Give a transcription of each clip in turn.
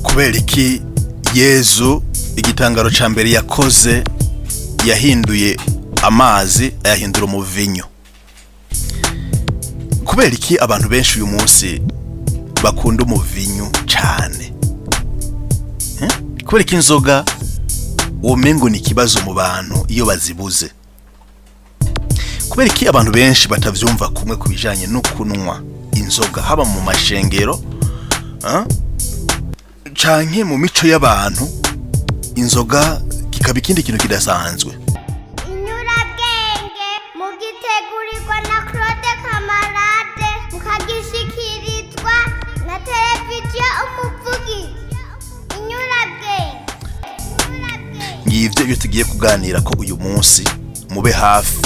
kubera iki Yezu igitangaro ca mbere yakoze yahinduye amazi ayahindura umuvinyo? Kubera iki abantu benshi uyu munsi bakunda umuvinyo cyane? Kubera iki inzoga womengo ni kibazo mu bantu iyo bazibuze? Kubera iki abantu benshi batavyumva kumwe kubijanye no kunwa inzoga haba mu mashengero canke mu mico y'abantu? Inzoga kikaba ikindi kintu kidasanzwe. Inyurabwenge mugitegurirwa na Claude Kamarade, mukagishikirizwa na televiziyo Umuvugizi. Inyurabwenge. Ngivyo ibyo tugiye kuganira ko uyu munsi, mube hafi.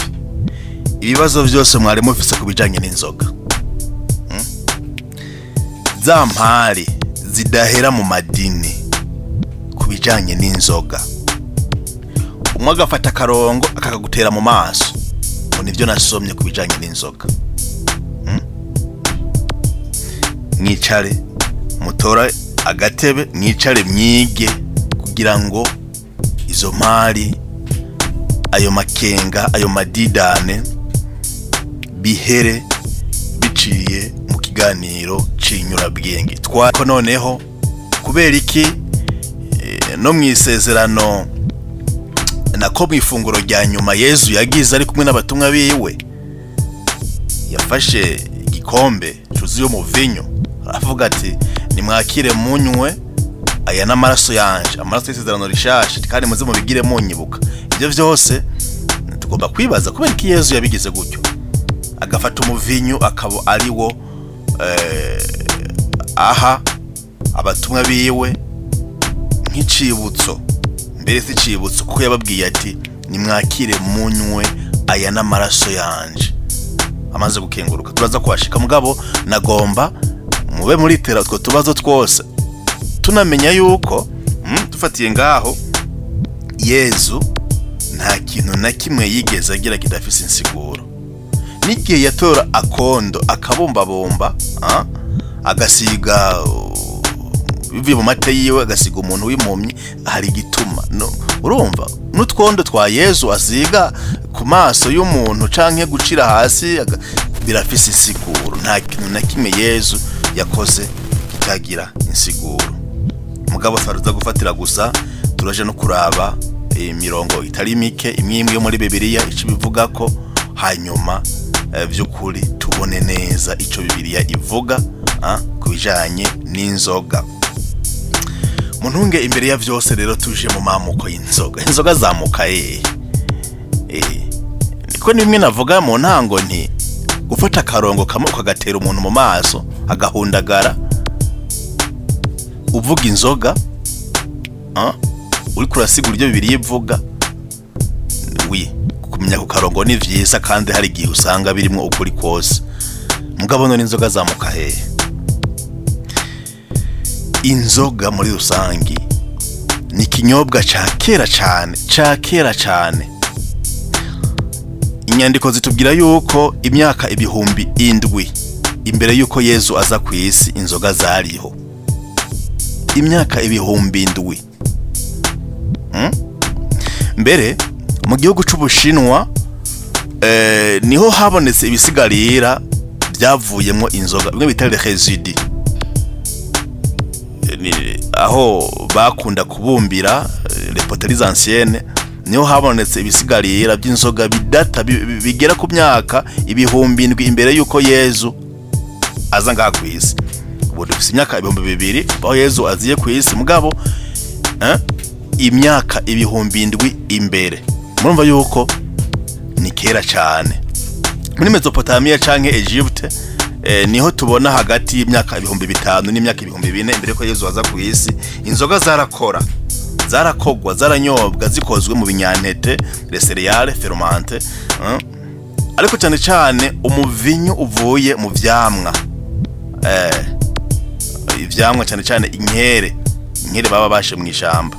Ibibazo byose mwari mufise kubijanye n'inzoga. Za mpari zidahera mu madini kubijanye n'inzoga. Umwe agafata akarongo akakagutera mu maso. Nivyo nasomye kubijanye n'inzoga. Mwicare mutora agatebe, mwicare mwige kugira ngo izo mpari, ayo makenga, ayo madidane bihere biciye mu kiganiro c'inyurabwenge. Twako noneho kubera iki no mwisezerano nako mwifunguro rya nyuma Yezu yagize ari kumwe n'abatumwa biwe, yafashe igikombe cuzuye umuvinyo, aravuga ati nimwakire munywe aya n'amaraso yanje, amaraso y'isezerano rishasha, kandi muze mubigire munyibuka. Ibyo byose tugomba kwibaza kubera iki Yezu yabigize gutyo, agafata umuvinyo akabo ari wo aha abatumwa biwe nk'icibutso. Mbere si cibutso kuko yababwiye ati nimwakire munywe aya n'amaraso yanje. Amaze gukenguruka turaza kwashika, mugabo nagomba mube muritera utwo tubazo twose tunamenya yuko dufatiye ngaho Yezu nta kintu na kimwe yigeze agira kidafise insiguro. N'igihe yatora akondo akabumbabumba agasiga bivuye mu mate yiwe, agasiga umuntu w'impumyi, hari igituma. Urumva n'utwondo twa Yezu asiga ku maso y'umuntu canke gucira hasi birafise insiguro. Nta kintu na kimwe Yezu yakoze kitagira insiguro. Mugabo twaruza gufatira gusa, turaje no kuraba imirongo itari mike imwe yo muri Bibiliya ico bivuga ko, hanyuma by'ukuri tubone neza ico Bibiliya ivuga kubijanye n'inzoga. Muntunge imbere ya vyose rero tuje mu mamuko y'inzoga. Inzoga zamuka niko nimwe navuga mu ntango nti gufata akarongo kamwe kagatera umuntu mu maso agahundagara uvuga inzoga uri kurasigura ibyo Bibiliya ivuga. Kumenya ku karongo ni vyiza, kandi hari igihe usanga birimo ukuri kose. Mugabo none inzoga zamuka inzoga muri rusangi ni kinyobwa ca kera cyane. Inyandiko zitubwira yuko imyaka 7,000 imbere yuko Yezu aza ku isi inzoga zariho. Imyaka 7,000. Mbere mu gihugu c'Ubushinwa niho habonetse ibisigarira byavuyemo inzoga, bimwe bita résidus, aho bakunda kubumbira les poteries anciennes. Niho habonetse ibisigarira by'inzoga bidata bigera ku myaka 7,000 imbere yuko Yezu aza ngaha ku isi. Ubu dufise imyaka 2,000 aho Yezu aziye ku isi, mugabo imyaka 7,000 imbere. Murumva yuko ni kera cyane. Muri Mesopotamia canke Egypte niho tubona hagati y'imyaka 5,000 n'imyaka 4,000 imbere ko Yezu aza ku isi inzoga zarakogwa, zaranyobwa zikozwe mu binyantete, les céréales fermentées, ariko cyane cyane umuvinyo uvuye mu vyamwa. Ivyamwa cyane cyane inkere baba bashe mu ishamba,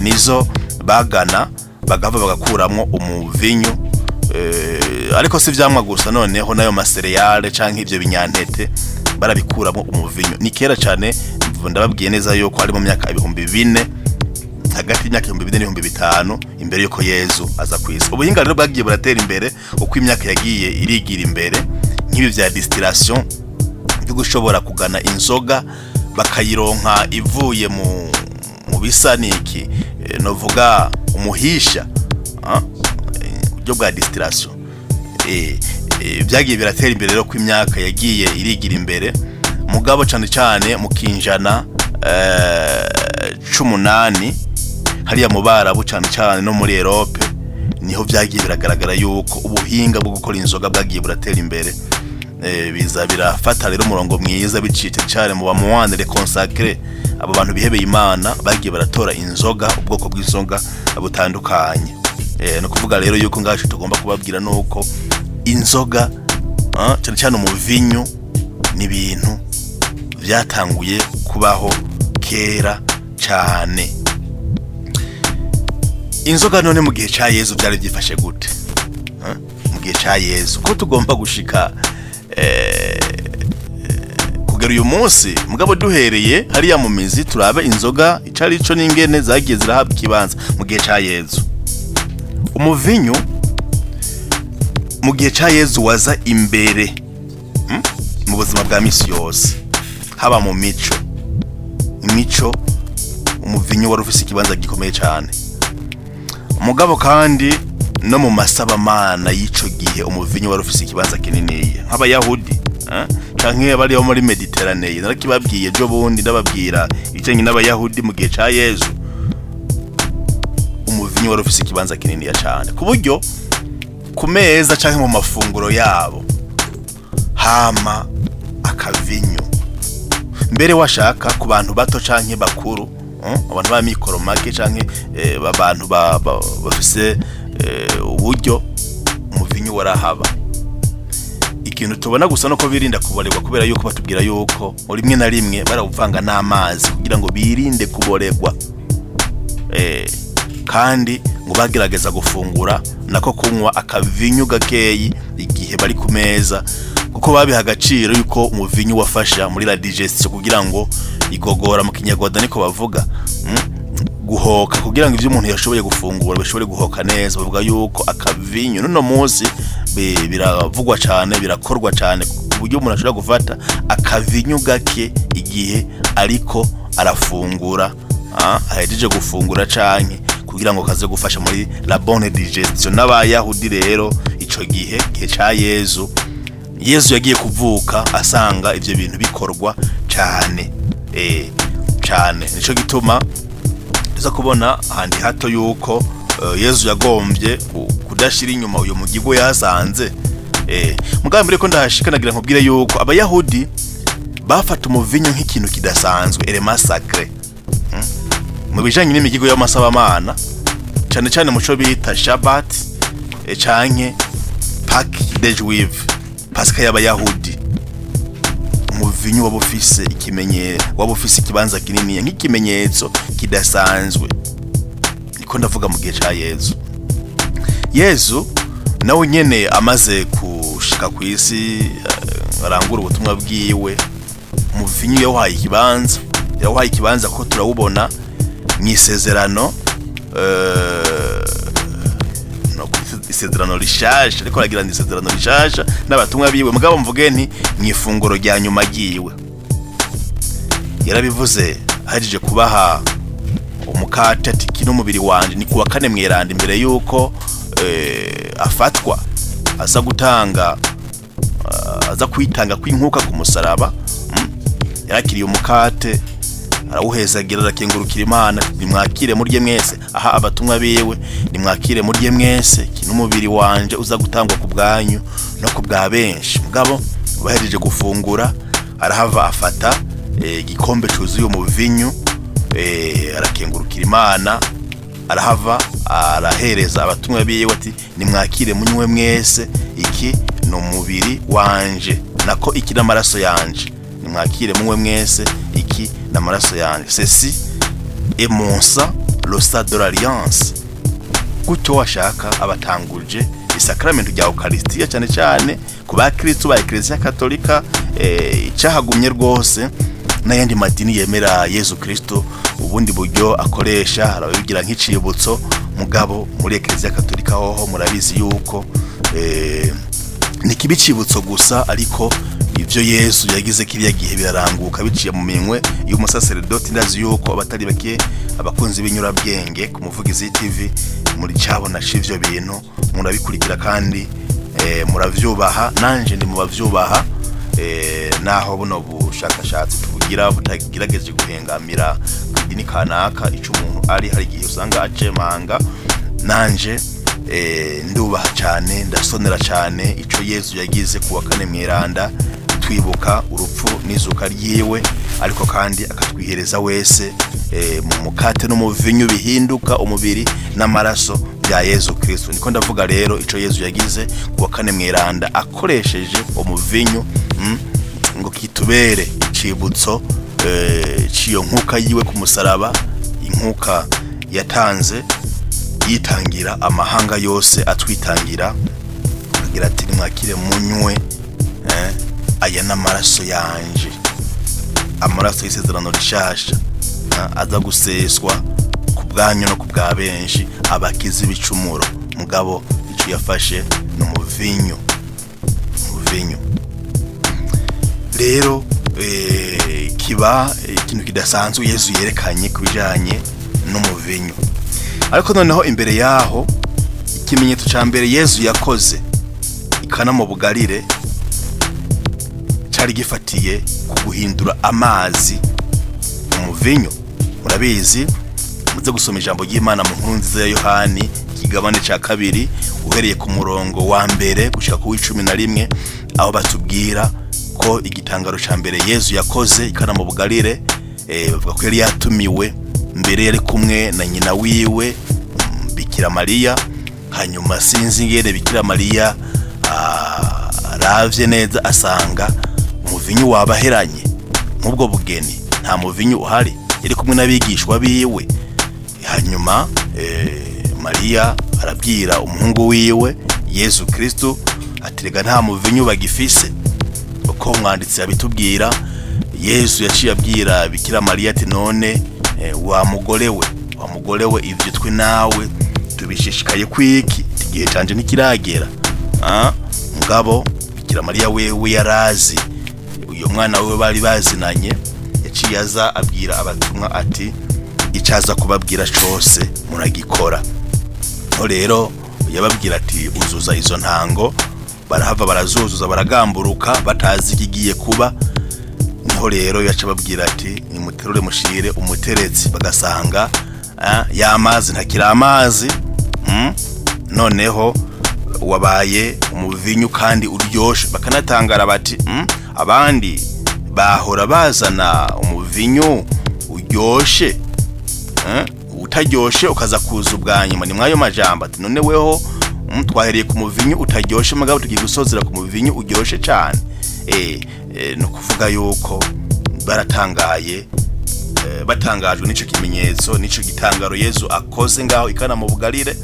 nizo bagana bagava bagakuramwo umuvinyo. Ariko si vyamwa gusa, noneho nayo masereyale canke ivyo binyantete barabikuramo umuvinyu. Ni kera cyane, ndababwiye neza yuko ari mu myaka 2000, hagati y'imyaka 2000 n'2005 imbere yuko Yezu aza ku isi. Ubuhinga rero bwagiye buratera imbere uko imyaka yagiye irigira imbere, nk'ibi vya distillation byo gushobora kugana inzoga bakayironka ivuye mu bisaniki, novuga umuhisha byo bwa distillation. Byagiye biratera imbere rero ko imyaka yagiye irigira imbere, mugabo cyane cyane mu kinjana 18 hariya mu Barabu cyane cyane no muri Europe niho byagiye biragaragara yuko ubuhinga bwo gukora inzoga bwagiye buratera imbere. Biza birafata rero umurongo mwiza bicite cyane mu bamuwane consacré, abo bantu bihebeye Imana bagiye baratora inzoga, ubwoko bw'inzoga butandukanye. No kuvuga rero yuko ngaje tugomba kubabwira nuko inzoga cyane cyane umuvinyu ni ibintu byatanguye kubaho kera cyane. Inzoga none mu gihe cya Yezu byari byifashe gute? Mu gihe cya Yezu ko tugomba gushika kugera uyu munsi, mugabo duhereye hariya mu mizi turabe inzoga icari ico n'ingene zagiye zirahabwa ikibanza mu gihe cya Yezu. Umuvinyu mu gihe cya Yezu waza imbere mu buzima bwa misi yose, haba mu imico umuvinyu wari ufise ikibanza gikomeye cyane. Mugabo kandi no mu masabamana y'ico gihe umuvinyu wari ufise ikibanza kinini, nk'abayahudi canke bari muri Mediterranee. Narakibabwiye jo bundi ndababwira icanye n'abayahudi mu gihe cya Yezu, umuvinyu wari ufise ikibanza kinini cyane, ku buryo ku meza canke mu mafunguro yabo hama akavinyu. Mbere washaka ku bantu bato canke bakuru, abantu ba mikoro make canke abantu bafise uburyo, umuvinyu warahaba. Ikintu tubona gusa no ko birinda kuborerwa, kubera yuko batubwira yuko rimwe na rimwe barawuvanga n'amazi kugira ngo birinde kuborerwa. Kandi ngo bagerageza gufungura nako kunywa akavinyu gakeyi igihe bari ku meza, kuko babiha agaciro yuko umuvinyu wafasha muri la digestion, kugira ngo igogora mu Kinyarwanda niko bavuga, guhoka, kugira ngo ivyo umuntu yashoboye gufungura bishobore guhoka neza. Bavuga yuko akavinyu nuno munsi biravugwa cyane, birakorwa cyane, ku buryo umuntu ashobora gufata akavinyu gake igihe ariko arafungura, ahejeje gufungura canke kugira ngo kaze gufasha muri la bonne digestion. N'abayahudi rero ico gihe cya Yezu yagiye kuvuka asanga ivyo bintu bikorwa cyane cyane. Nico gituma tuza kubona handi hato yuko Yezu yagombye kudashira inyuma uyo mugigo yasanze. Mugambi mbere ko ndahashika nagira nkubwire yuko abayahudi bafata umuvinyu nk'ikintu kidasanzwe, element sacré, mu bijanye n'imigigo y'amasabamana, cyane cyane muco bita Shabbat canke Pâques des Juifs, Pasika y'abayahudi. Umuvinyu waba ufise ikibanza kinini nk'ikimenyetso kidasanzwe. Niko ndavuga mu gihe cya Yezu. Yezu nawe nyene amaze kushika ku isi, arangura ubutumwa bwiwe, umuvinyu yawahaye ikibanza ko turawubona mu isezerano, isezerano rishasha, ariko aragira isezerano rishasha n'abatumwa biwe. Mugabo mvuge nti mu ifunguro rya nyuma giwe yarabivuze, harije kubaha umukate ati kino mubiri wanje ni kuwa 4 mweranda, imbere yuko afatwa aza gutanga aza kwitanga kw'inkuka ku musaraba. Yakiriye umukate arawuhezagira, arakengurukira Imana, nimwakire murye mwese. Aha abatumwa biwe, nimwakire murye mwese, kino mubiri wanje uza gutangwa ku bwanyu no ku bwa benshi. Mugabo bahereje gufungura, arahava afata igikombe cyuzuye umuvinyu, arakengurukira Imana, arahava arahereza abatumwa biwe ati nimwakire munywe mwese, iki no mubiri wanje, nako iki n'amaraso yanje, nimwakire munywe mwese, iki n'amaraso yanje. Ceci est mon sang, le sang de l'alliance. Gutyo washaka abatanguje isakramento rya Eucharistia cyane cyane ku bakristo ba Ecclesia Katolika cyahagumye rwose n'ayandi madini yemera Yesu Kristo ubundi buryo akoresha arabigira nk'icibutso mugabo muri Ecclesia Katolika hoho murabizi yuko nikibicibutso gusa ariko ivyo Yesu yagize kiriya gihe biraranguka biciye mu minwe y'umusaseredoti. Ndazi yuko abatari bake abakunzi b'inyurabwenge ku Muvugizi TV muri cyabona shivyo bintu murabikurikira kandi muravyubaha, nanje ndi mu bavyubaha naho buno bushakashatsi tubugira butagirageje guhengamira idini kanaka ico umuntu ari hari gihe usanga acemanga. Nanje ndubaha cyane ndasonera cyane ico Yesu yagize kuwa kane mweranda twibuka urupfu n'izuka ryiwe, ariko kandi akatwihereza wese mu mukate no mu vinyu bihinduka umubiri n'amaraso bya Yesu Kristo. Niko ndavuga rero ico Yesu yagize kuwa kane mweranda akoresheje umuvinyu ngo kitubere icibutso ciyo nkuka yiwe ku musaraba, inkuka yatanze yitangira amahanga yose atwitangira agira ati nimwakire munywe aya n'amaraso yanje, amaraso y'isezerano rishasha aza guseswa ku bwanyu no ku bwa benshi abakiza ibicumuro. Mugabo ico yafashe no muvinyu rero kiba ikintu kidasanzwe Yesu yerekanye kubijanye no muvinyu. Ariko noneho imbere yaho ikimenyetso ca mbere Yesu yakoze ikana mu bugarire cari gifatiye kuguhindura amazi umuvinyu. Murabizi muze gusoma ijambo ry'Imana mu nkuru nziza ya Yohani ikigabane ca 2 uhereye ku murongo wa mbere gushika ku 11 aho batubwira ko igitangaro ca mbere Yesu yakoze ikana mu bugarire bavuga ko yari yatumiwe mbere yari kumwe na nyina wiwe Bikira Mariya. Hanyuma sinzi ngene Bikira Mariya aravye neza asanga umuvinyu wabaheranye nk'ubwo bugeni nta muvinyu uhari, yari kumwe n'abigishwa biwe. Hanyuma Mariya arabwira umuhungu wiwe Yesu Kristo atirega nta muvinyu bagifise. Uko umwanditsi abitubwira Yesu yaciye abwira Bikira Mariya ati none wa mugore we ivyo twe nawe tubishishikaye kwiki igihe canje nikiragera. Mugabo Bikira Mariya wewe yarazi uyo mwana we bari bazinanye, yaciye aza abwira abatumwa ati icaza kubabwira cose muragikora. Rero yababwira ati uzuza izo ntango, barahava barazuzuza baragamburuka batazi ikigiye kuba. Niho rero yaca babwira ati nimuterure mushire umuteretsi, bagasanga y'amazi ntakira amazi. Noneho wabaye umuvinyu kandi uryoshe, bakanatangara bati abandi bahora bazana umuvinyu uryoshe utaryoshe ukaza kuza ubwanyuma. Ni mwayo majambo ati none weho twahereye ku muvinyu utaryoshe mugabo tugiye gusozera ku muvinyu uryoshe cyane. No kuvuga yuko baratangaye batangajwe n'ico kimenyetso n'ico gitangaro Yesu akoze ngaho ikana mu bugarire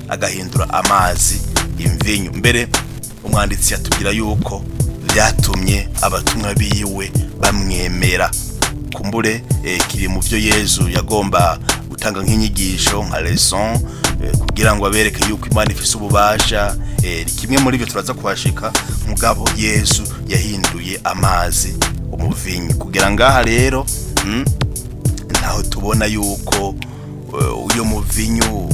agahindura amazi imvinyu. Mbere umwanditsi yatubwira yuko byatumye abatumwa biwe bamwemera. Kumbure kiri mu byo Yesu yagomba gutanga nk'inyigisho nka leçon kugira ngo abereke yuko Imana ifise ububasha. Kimwe muri byo turaza kuhashika, mugabo Yesu yahinduye amazi umuvinyu. Kugira ngaha rero naho tubona yuko uyo muvinyu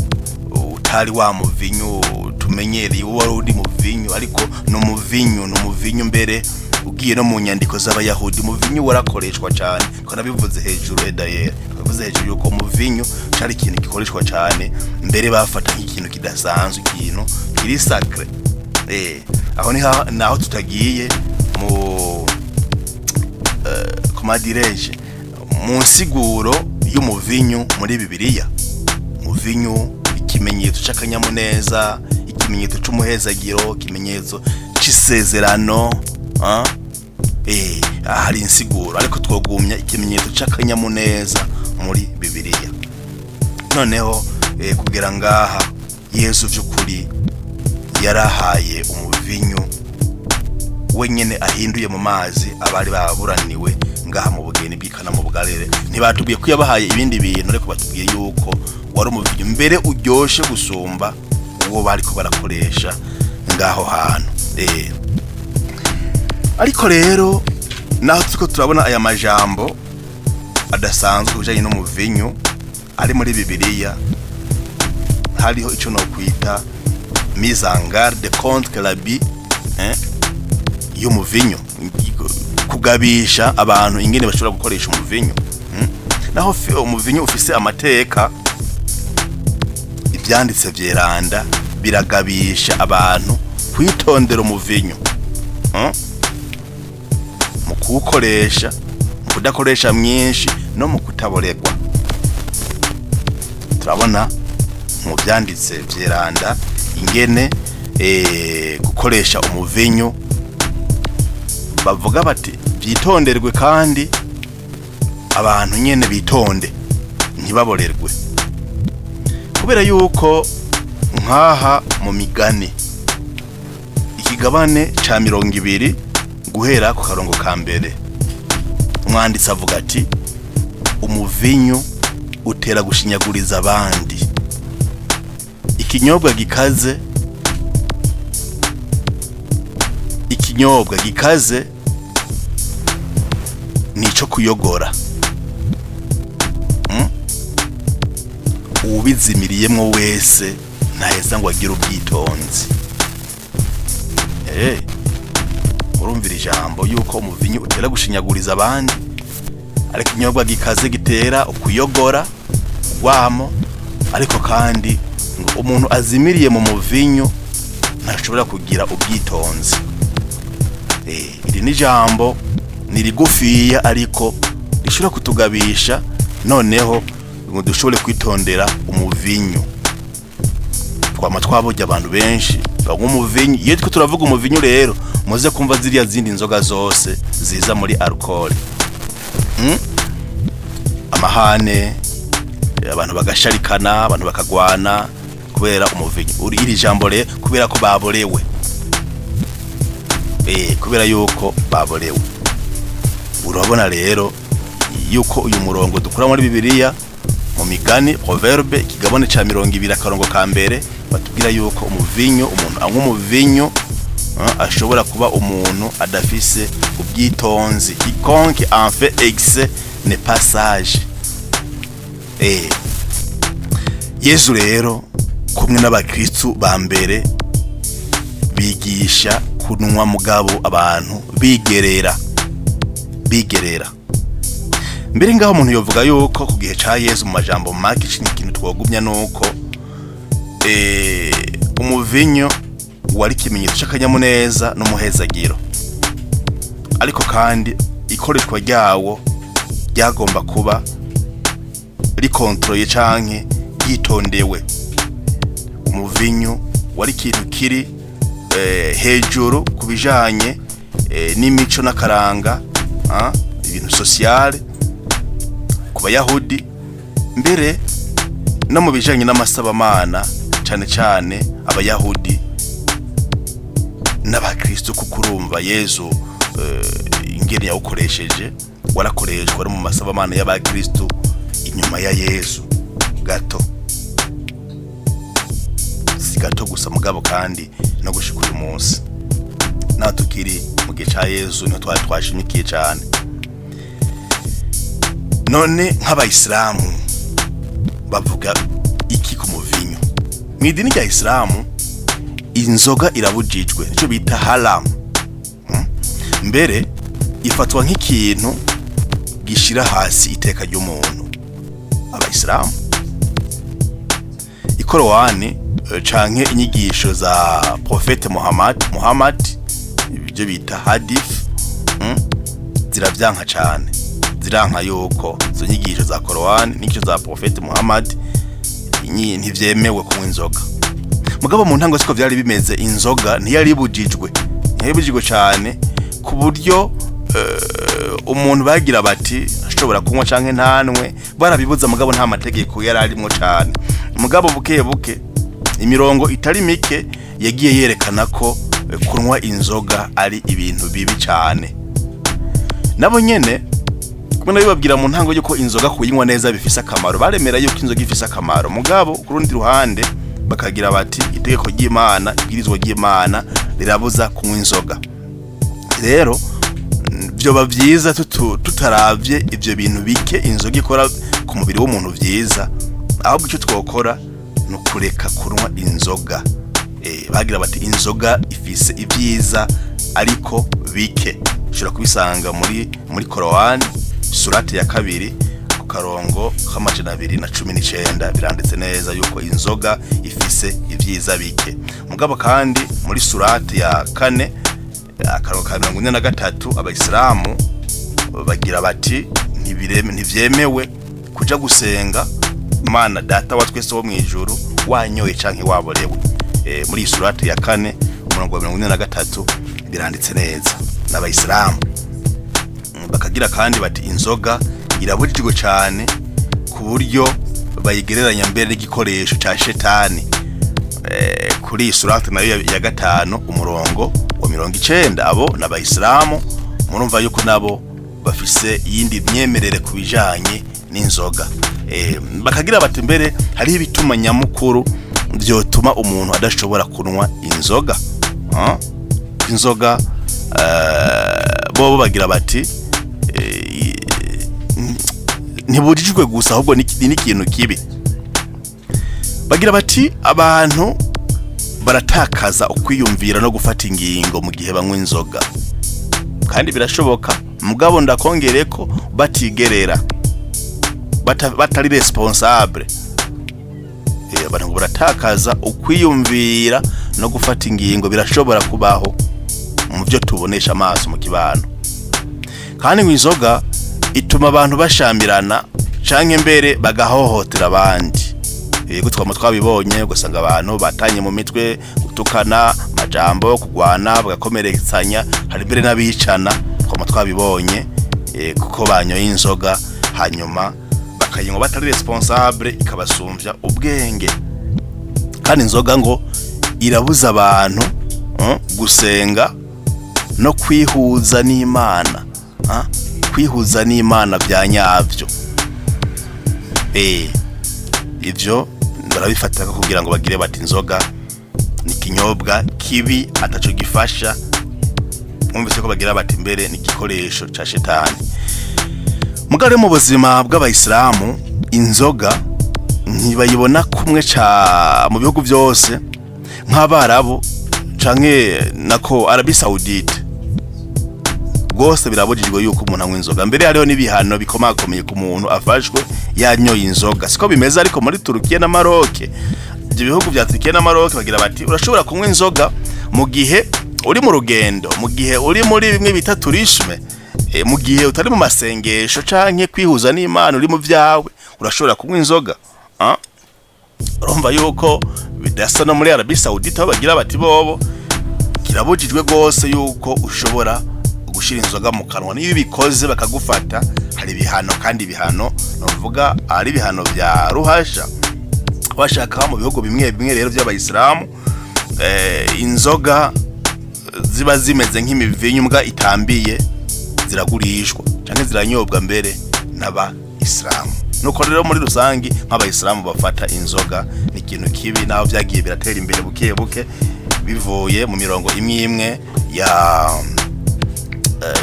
utari wa muvinyu tumenyereye wari uri muvinyu, ariko no muvinyu mbere ugiye no mu nyandiko z'Abayahudi umuvinyu warakoreshwa cyane. Ko nabivuze hejuru d'ailleurs bavuze hejuru yuko umuvinyu cyari ikintu gikoreshwa cyane mbere, bafata nk'ikintu kidasanzwe, ikintu kiri sacre. Aho naho tutagiye mu komadireje mu nsiguro y'umuvinyu muri Bibiliya. Umuvinyu ikimenyetso c'akanyamuneza, ikimenyetso c'umuhezagiro, ikimenyetso c'isezerano. Hari insiguro ariko twogumya ikimenyetso c'akanyamuneza muri Bibiliya. Noneho kugira ngaha Yesu vy'ukuri yarahaye umuvinyu wenyene ahinduye mu mazi abari baburaniwe ngaha mu bugeni bw'ikana mu Bugarere. Ntibatubwiye ko yabahaye ibindi bintu, ariko batubwiye yuko wari umuvinyu mbere uryoshe gusumba uwo bari ko barakoresha ngaho hantu. Ariko rero naho tuko turabona aya majambo adasanzwe ujanye n'umuvinyu ari muri Bibiliya, hariho ico no kwita mise en garde contre l'abus y'umuvinyu, kugabisha abantu ingene bashobora gukoresha umuvinyu. Naho umuvinyu ufise amateka, ivyanditse vyeranda biragabisha abantu kwitondera umuvinyu mu kuwukoresha, mu kudakoresha mwinshi no mu kutaboregwa. Turabona mu vyanditse vyeranda ingene gukoresha umuvinyu bavuga bati byitonderwe kandi abantu nyene bitonde ntibaborerwe, kubera yuko nkaha mu Migani ikigabane ca 20 guhera ku karongo ka mbere, umwanditsi avuga ati umuvinyu utera gushinyaguriza abandi, ikinyobwa gikaze nico kuyogora, ubizimiriyemwo wese ntaheza ngo agire ubwitonzi. Urumvira ijambo yuko umuvinyu utera gushinyaguriza abandi, ariko ikinyobwa gikaze gitera ukuyogora wamo, ariko kandi ngo umuntu azimiriye mu muvinyu ntashobora kugira ubwitonzi. Iri ni jambo nirigufiya ariko rishobora kutugabisha noneho ngo dushobore kwitondera umuvinyu. Twama twabujya abantu benshi banywa umuvinyu. Iyo twe turavuga umuvinyu rero muze kumva ziriya zindi nzoga zose ziza muri alcool, amahane, abantu bagasharikana, abantu bakagwana kubera umuvinyu. Iri jambo rero kubera ko baborewe, kubera yuko baborewe. Urabona rero yuko uyu murongo dukura muri Bibiliya mu Migani Proverbe ikigabane ca 20 akarongo ka mbere batubwira yuko umuvinyu, umuntu anywa umuvinyu ashobora kuba umuntu adafise ubwitonzi. Quiconque en fait excès n'est pas sage. Yesu rero kumwe n'abakristu ba mbere bigisha kunwa mugabo abantu bigerera. Mbere ngaho umuntu yovuga yuko ku gihe ca Yesu mu majambo make ikintu twogumya nuko umuvinyu wari kimenyetso cy'akanyamuneza n'umuhezagiro, ariko kandi ikoreshwa ryawo ryagomba kuba rikontroye canke yitondewe. Umuvinyu wari ikintu kiri hejuru kubijanye n'imico n'akaranga, ibintu sociale ku Bayahudi, mbere no mu bijanye n'amasabamana, cyane cyane Abayahudi n'abakristo, kuko urumva Yesu ingene yawukoresheje warakoreshwa mu masabamana y'abakristo inyuma ya Yesu gato, si gato gusa mugabo kandi no gushika uyu munsi na tukiri mu gihe ca Yesu no twashimikiye cyane. None nk'abayisilamu bavuga iki ku muvinyu? Mu idini rya Isilamu inzoga irabujijwe, nico bita haram. Mbere ifatwa nk'ikintu gishira hasi iteka ry'umuntu. Abayisilamu ikorowani canke inyigisho za Prophet Muhammad ibyo bita hadith ziravyanka cyane, ziranka yuko zo nyigisho za Korowani n'icyo za Prophet Muhammad ntivyemewe kunywa inzoga. Mugabo mu ntango siko vyari bimeze, inzoga ntiyaribujijwe cyane ku buryo umuntu bagira bati ashobora kunywa canke ntanwe, barabibuza mugabo nta mategeko yari arimo cyane. Mugabo buke imirongo itari mike yagiye yerekana ko kunywa inzoga ari ibintu bibi cyane. Nabo nyene kumwe nabibabwira mu ntango yuko inzoga kuyinywa neza bifise akamaro, baremera yuko inzoga ifise akamaro, mugabo ku rundi ruhande bakagira bati itegeko ry'Imana, ibwirizwa ry'Imana rirabuza kunywa inzoga. Rero byoba byiza tutaravye ivyo bintu bike inzoga ikora ku mubiri w'umuntu vyiza, ahubwo icyo twokora no kureka kunywa inzoga. Bagira bati inzoga ifise ibyiza ariko bike. Ushobora kubisanga muri Korowani surati ya 2 ku karongo k'amajana 219 biranditse neza yuko inzoga ifise ibyiza bike. Mugabo kandi muri surati ya 4 akarongo ka 43 abayisilamu bagira bati ntivyemewe kuja gusenga Imana data wa twese wo mwijuru wanyoye canke waborewe. Muri surati ya 4 umurongo wa 43 biranditse neza n'abayisilamu. Bakagira kandi bati inzoga irabujijwe cyane ku buryo bayigereranya mbere n'igikoresho ca shetani. Kuri surati nayo ya 5 umurongo wa 90 abo n'abayisilamu murumva yuko nabo bafise yindi myemerere kubijanye n'inzoga. Bakagira bati mbere hari ibituma nyamukuru byotuma umuntu adashobora kunywa inzoga. Inzoga bo bagira bati ntibujijwe gusa ahubwo n'ikintu kibi. Bagira bati abantu baratakaza ukwiyumvira no gufata ingingo mu gihe banywa inzoga, kandi birashoboka, mugabo ndakongere ko batigerera batari responsable. Abantu baratakaza ukwiyumvira no gufata ingingo, birashobora kubaho mu byo tubonesha amaso mu kibano. Kandi inzoga ituma abantu bashamirana canke mbere bagahohotera abandi. Yego twabibonye ugasanga abantu batanye mu mitwe, gutukana, majambo, kugwana, bagakomeretsanya, hari mbere n'abicana. Twabibonye kuko banyoye inzoga hanyuma bakayinywa batari responsable, ikabasumvya ubwenge. Kandi inzoga ngo irabuza abantu gusenga no kwihuza n'Imana. Kwihuza n'Imana bya nyavyo. Ivyo barabifata kugira ngo bagire bati inzoga ni kinyobwa kibi ataco gifasha. Mwumvise ko bagira bati mbere ni gikoresho ca shetani. Mugare mu buzima bw'abayisilamu inzoga ntibayibona kumwe mu bihugu byose nk'Abarabu canke nako Arabie Saoudite. Gose birabujijwe yuko umuntu anywa inzoga. Mbere hariho n'ibihano bikomakomeye ku muntu afashwe yanyoye inzoga. Siko bimeze ariko muri Turukiya na Maroc, ibyo bihugu bya Turukiya na Maroc bagira bati urashobora kunywa inzoga mu gihe uri mu rugendo, mu gihe uri muri bimwe bita tourisme, mu gihe utari mu masengesho canke kwihuza n'Imana, uri mu vyawe urashobora kunywa inzoga. Urumva yuko bidasa no muri Arabie Saoudite aho bagira bati bobo kirabujijwe gose yuko ushobora gushira inzoga mu kanwa. Niyo bikoze bakagufata hari bihano, kandi bihano novuga ari bihano bya ruhasha. Bashaka mu bihugu bimwe rero by'abayisilamu inzoga ziba zimeze nk'imivinyumbwa itambiye ziragurishwa cyane ziranyobwa mbere n'abayisilamu. Nuko rero muri rusangi nk'abayisilamu bafata inzoga ni ikintu kibi, naho byagiye biratera imbere buke buke bivuye mu mirongo imwe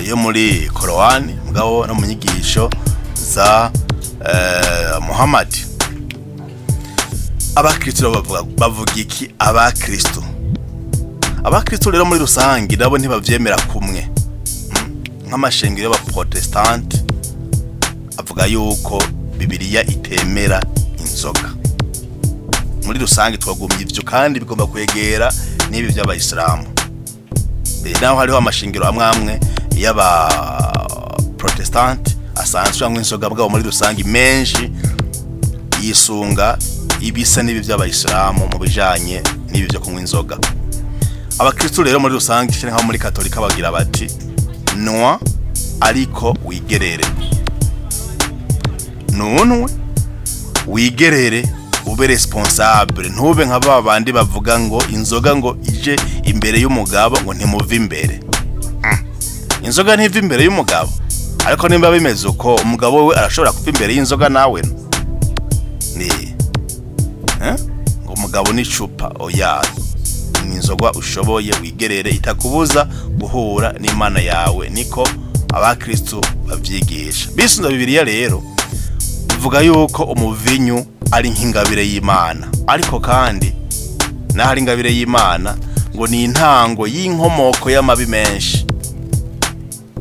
yo muri Korowani, mugabo no mu nyigisho za Muhammad. Abakristo bavuga iki? Abakristo rero muri rusangi nabo ntibavyemera kumwe. Nk'amashengero y'abaprotestant avuga yuko Bibiliya itemera inzoga. Muri rusangi twagumye ivyo, kandi bigomba kwegera n'ibi by'abayisilamu. Naho hariho amashengero amwe y'aba protestant asanzwe anywa inzoga, bwabo muri rusangi menshi yisunga ibisa n'ibi by'abayisilamu mu bijanye n'ibi byo kunywa inzoga. Abakristo rero muri rusangi cyane nka muri Katolika bagira bati nwa ariko wigerere, nunwe wigerere ube responsable, ntube nka babandi bavuga ngo inzoga ngo ije imbere y'umugabo ngo ntimuve imbere. Inzoga ntiva imbere y'umugabo, ariko nimba bimeze uko umugabo we arashobora kuva imbere y'inzoga nawe ngo umugabo ni cupa oya, ni inzoga ushoboye wigerere itakubuza guhura n'Imana yawe, niko abakristo bavyigisha. Bisunza Bibiliya rero bivuga yuko umuvinyu ari nk'ingabire y'Imana, ariko kandi nahari ingabire y'Imana ngo ni intango y'inkomoko y'amabi menshi,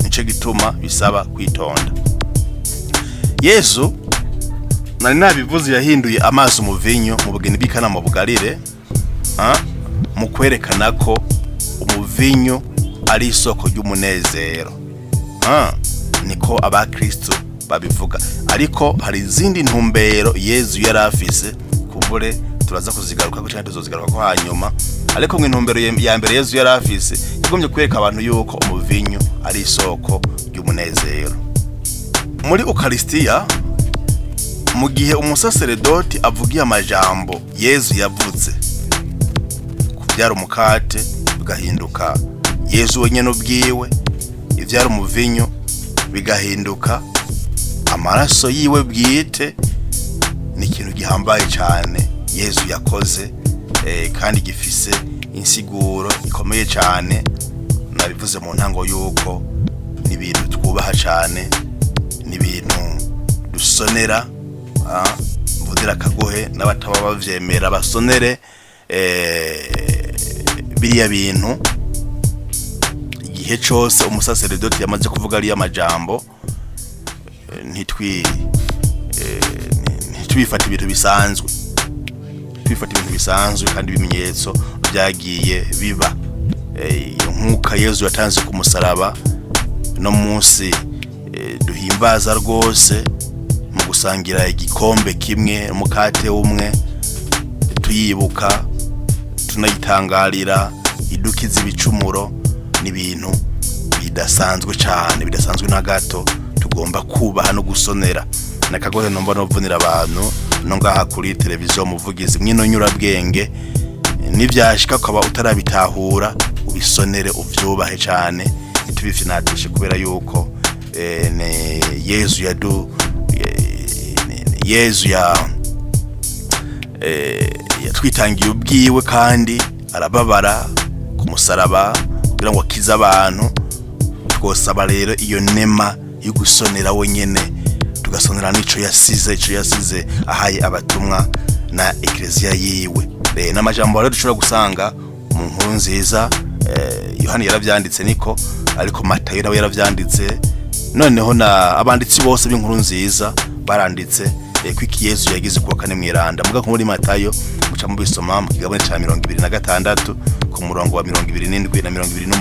nico gituma bisaba kwitonda. Yesu nari nabivuze yahinduye amazi umuvinyu mu bugeni bw'Ikana mu Bugarire, mu kwerekana ko umuvinyu ari isoko ry'umunezero. Niko abakristo babivuga, ariko hari izindi ntumbero Yesu yari afise, kumbure turaza kuzigaruka ko cyane tuzozigaruka ko hanyuma, ariko intumbero ya mbere Yesu yari afise yagombye kwereka abantu yuko umuvinyu ari isoko ry'umunezero. Muri Ukaristiya, mu gihe umusaseredoti avugiye amajambo Yesu yavuze, kuvyara umukate bigahinduka Yesu wenyene ubwiwe, ivyara umuvinyu bigahinduka amaraso yiwe bwite, ni ikintu gihambaye cyane Yesu yakoze, kandi gifise insiguro ikomeye cyane. Nabivuze mu ntango yuko ni ibintu twubaha cyane, ni ibintu dusonera, mvudira kagohe n'abataba bavyemera basonere biriya bintu. Igihe cyose umusaseredoti yamaze kuvuga ari amajambo, ntitwifata ibintu bisanzwe, twifata ibintu bisanzwe kandi ibimenyetso byagiye biba. Nkuko Yesu yatanze ku musaraba, no munsi duhimbaza rwose mu gusangira igikombe kimwe, umukate umwe, tuyibuka tunayitangarira idukiza ibicumuro, ni ibintu bidasanzwe cyane, bidasanzwe na gato, tugomba kubaha no gusonera. Nakagohe nomba novunira abantu no ngaha kuri televiziyo muvugizi mwino nyurabwenge, nivyashika kwaba utarabitahura ubisonere uvyubahe cyane, itubifinatishe kubera yuko Yesu yatwitangiye ubwiwe kandi arababara ku musaraba kugira ngo akize abantu. Twosaba rero iyo nema yo gusonera wenyene, tugasonera n'ico yasize ahaye abatumwa na ekleziya yiwe. N'amajambo rero dushobora gusanga mu nkuru nziza, Yohana yaravyanditse niko, ariko Matayo nawe yaravyanditse, noneho na abanditsi bose b'inkuru nziza baranditse ko iki Yesu yagize kuwa kane mwiranda. Muga ko muri Matayo muca mu bisoma mu kigabane ca 26 ku murongo wa 27 na